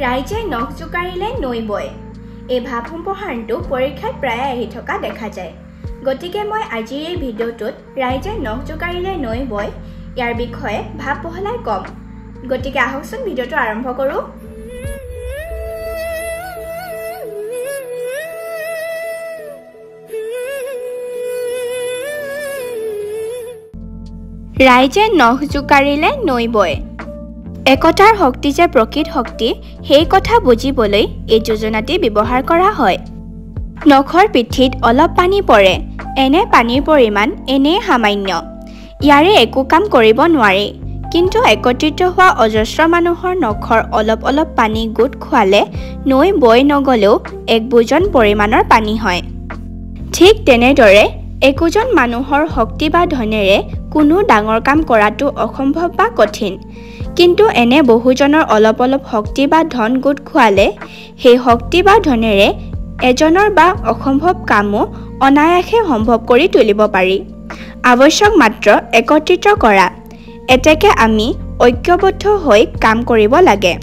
ৰাইজে নখ জোকাৰিলে নৈ বয়। এই ভাৱ সম্প্ৰসাৰণটো পৰীক্ষাত প্ৰায়ে আহি থকা দেখা যায়। গতিকে মই আজিৰ এই ভিডিঅ'টোত ৰাইজে নখ জোকাৰিলে নৈ বয় ইয়াৰ বিষয়ে ভাৱ বহলাই ক'ম। গতিকে আহকচোন ভিডিঅ'টো আৰম্ভ কৰোঁ। ৰাইজে নখ জোকাৰিলে নৈ বয়। একতাৰ শক্তি যে প্ৰকৃত শক্তি, সেই কথা বুজিবলৈ এই যোজনাটি ব্যৱহাৰ কৰা হয়। নখৰ পিঠিত অলপ পানী পৰে। এনে পানীৰ পৰিমাণ এনেই সামান্য। ইয়াৰে একো কাম কৰিব নোৱাৰি। কিন্তু একত্ৰিত হোৱা অজস্ৰ মানুহৰ নখৰ অলপ অলপ পানী গোট খোৱালে নৈ বৈ নগ'লেও এক বোজন পৰিমাণৰ পানী হয়। ঠিক তেনেদৰে একোজন মানুহৰ শক্তি বা ধনেৰে কোনো ডাঙৰ কাম কৰাটো অসম্ভৱ বা কঠিন। কিন্তু এনে বহুজনৰ অলপ অলপ শক্তি বা ধন গোট খোৱালে সেই শক্তি বা ধনেৰে এজনৰ বা অসম্ভৱ কামো অনায়াসে সম্ভৱ কৰি তুলিব পাৰি। আৱশ্যক মাত্ৰ একত্ৰিত কৰা। এতেকে আমি ঐক্যবদ্ধ হৈ কাম কৰিব লাগে।